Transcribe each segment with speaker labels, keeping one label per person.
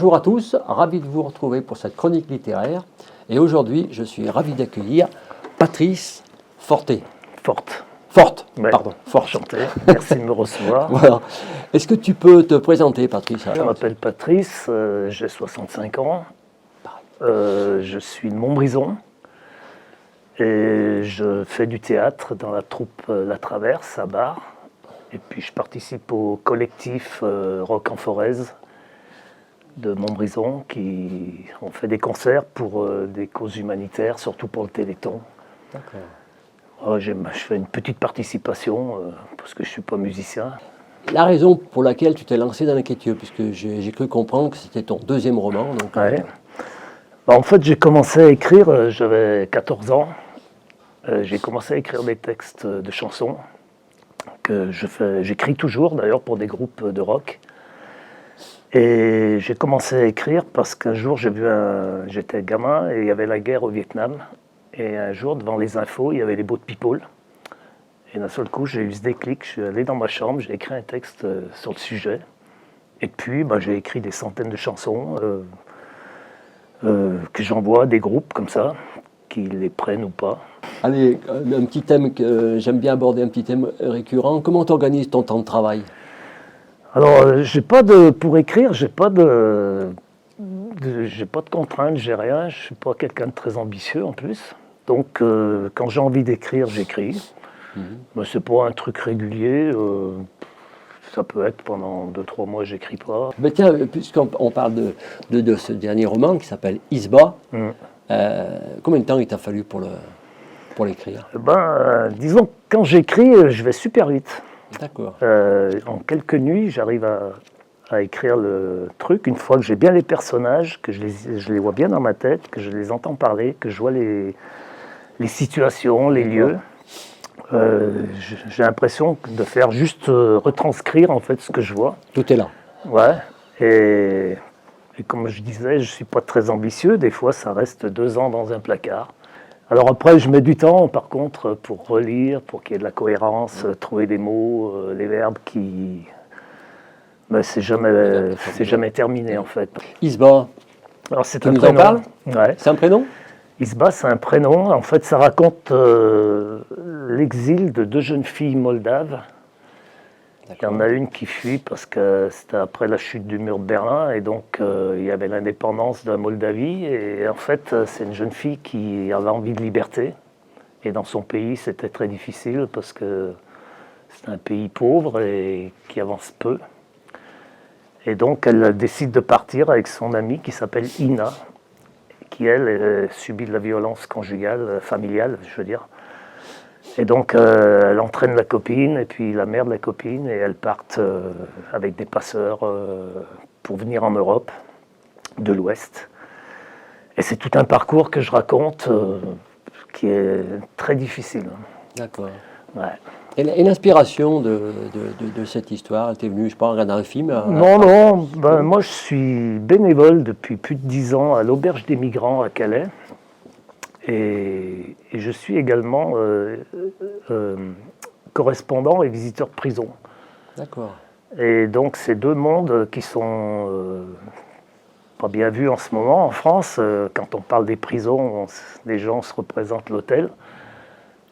Speaker 1: Bonjour à tous, ravi de vous retrouver pour cette chronique littéraire. Et aujourd'hui, je suis ravi d'accueillir Patrice Forté. Forte,
Speaker 2: Ouais,
Speaker 1: pardon. Forte.
Speaker 2: Enchanté, merci de me recevoir.
Speaker 1: Voilà. Est-ce que tu peux te présenter, Patrice?
Speaker 2: Je m'appelle Patrice, j'ai 65 ans, je suis de Montbrison et je fais du théâtre dans la troupe La Traverse à Bar. Et puis je participe au collectif Rock en Forez de Montbrison qui ont fait des concerts pour des causes humanitaires, surtout pour le Téléthon.
Speaker 1: D'accord.
Speaker 2: Je fais une petite participation parce que je ne suis pas musicien.
Speaker 1: La raison pour laquelle tu t'es lancé dans l'écriture, puisque j'ai cru comprendre que c'était ton deuxième roman. Donc,
Speaker 2: Ouais. En fait, j'ai commencé à écrire, j'avais 14 ans. J'ai commencé à écrire des textes de chansons que j'écris toujours d'ailleurs pour des groupes de rock. Et j'ai commencé à écrire parce qu'un jour j'étais gamin et il y avait la guerre au Vietnam. Et un jour, devant les infos, il y avait les boat people. Et d'un seul coup, j'ai eu ce déclic, je suis allé dans ma chambre, j'ai écrit un texte sur le sujet. Et puis, j'ai écrit des centaines de chansons que j'envoie à des groupes comme ça, qui les prennent ou pas.
Speaker 1: Allez, un petit thème que j'aime bien aborder, un petit thème récurrent. Comment tu organises ton temps de travail?
Speaker 2: Alors, pour écrire, j'ai pas de contraintes, j'ai rien. Je suis pas quelqu'un de très ambitieux en plus. Donc, quand j'ai envie d'écrire, j'écris. Mais c'est pas un truc régulier. Ça peut être pendant 2-3 mois, j'écris pas.
Speaker 1: Mais tiens, puisqu'on parle de ce dernier roman qui s'appelle Isba, combien de temps il t'a fallu pour l'écrire?
Speaker 2: Disons que quand j'écris, je vais super vite.
Speaker 1: D'accord.
Speaker 2: En quelques nuits, j'arrive à écrire le truc. Une fois que j'ai bien les personnages, que je les vois bien dans ma tête, que je les entends parler, que je vois les situations, les lieux, j'ai l'impression de faire juste retranscrire en fait ce que je vois.
Speaker 1: Tout est là.
Speaker 2: Ouais. Et comme je disais, je suis pas très ambitieux. Des fois, ça reste 2 ans dans un placard. Alors après, je mets du temps, par contre, pour relire, pour qu'il y ait de la cohérence, trouver des mots, les verbes qui... c'est jamais terminé, en fait.
Speaker 1: Isba,
Speaker 2: Alors, c'est
Speaker 1: tu
Speaker 2: un
Speaker 1: nous
Speaker 2: prénom.
Speaker 1: en parles?
Speaker 2: Ouais.
Speaker 1: C'est un prénom?
Speaker 2: Isba, c'est un prénom. En fait, ça raconte l'exil de 2 jeunes filles moldaves. Il y en a une qui fuit parce que c'était après la chute du mur de Berlin et donc il y avait l'indépendance de la Moldavie et en fait c'est une jeune fille qui avait envie de liberté et dans son pays c'était très difficile parce que c'est un pays pauvre et qui avance peu et donc elle décide de partir avec son amie qui s'appelle Ina qui elle subit de la violence conjugale, familiale je veux dire. Et donc, elle entraîne la copine et puis la mère de la copine et elles partent avec des passeurs pour venir en Europe de l'Ouest. Et c'est tout un parcours que je raconte qui est très difficile.
Speaker 1: D'accord.
Speaker 2: Ouais.
Speaker 1: Et l'inspiration de cette histoire, elle t'est venue, je pense, en regardant un film?
Speaker 2: Non. Moi, je suis bénévole depuis plus de 10 ans à l'Auberge des Migrants à Calais. Et je suis également correspondant et visiteur prison.
Speaker 1: D'accord.
Speaker 2: Et donc, c'est 2 mondes qui sont pas bien vus en ce moment en France. Quand on parle des prisons, les gens se représentent l'hôtel.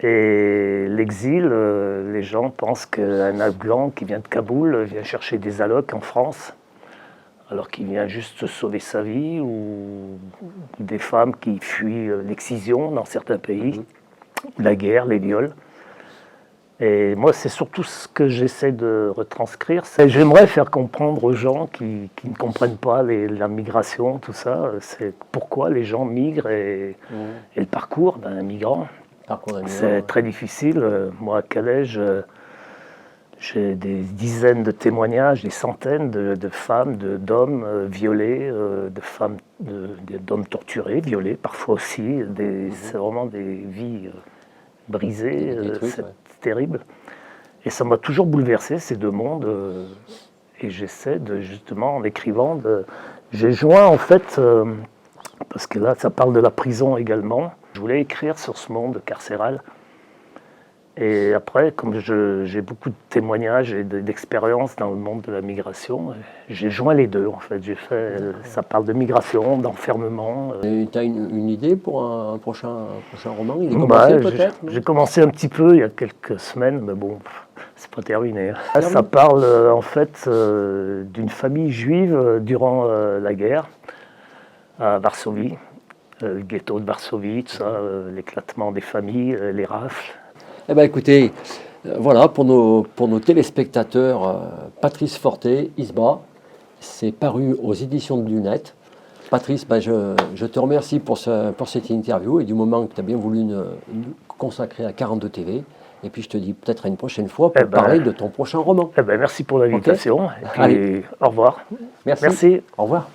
Speaker 2: Et l'exil, les gens pensent qu'un Afghan qui vient de Kaboul vient chercher des allocs en France, alors qu'il vient juste sauver sa vie, ou des femmes qui fuient l'excision dans certains pays, la guerre, les viols. Et moi, c'est surtout ce que j'essaie de retranscrire. J'aimerais faire comprendre aux gens qui ne comprennent pas la migration, tout ça, c'est pourquoi les gens migrent et le parcours d'un migrant. C'est très difficile. Moi, à Calais, j'ai des dizaines de témoignages, des centaines de femmes, d'hommes violés, d'hommes torturés, violés, parfois aussi. C'est vraiment des vies brisées, c'est terrible. Et ça m'a toujours bouleversé, ces 2 mondes. Et j'essaie justement, en écrivant, j'ai joint en fait, parce que là, ça parle de la prison également. Je voulais écrire sur ce monde carcéral. Et après, comme j'ai beaucoup de témoignages et d'expériences dans le monde de la migration, j'ai joint les deux en fait. Ça parle de migration, d'enfermement.
Speaker 1: Tu as une idée pour un prochain roman? Il est commencé peut-être?
Speaker 2: J'ai commencé un petit peu il y a quelques semaines, mais bon, c'est pas terminé. Ça parle en fait d'une famille juive durant la guerre à Varsovie, le ghetto de Varsovie, tout ça, l'éclatement des familles, les rafles.
Speaker 1: Eh bien écoutez, voilà, pour nos téléspectateurs, Patrice Fortet, Isba, c'est paru aux éditions de Lunettes. Patrice, je te remercie pour cette interview et du moment que tu as bien voulu nous consacrer à 42 TV. Et puis je te dis peut-être à une prochaine fois pour parler de ton prochain roman.
Speaker 2: Merci pour l'invitation.
Speaker 1: Okay.
Speaker 2: Et puis, au revoir.
Speaker 1: Merci. Au revoir.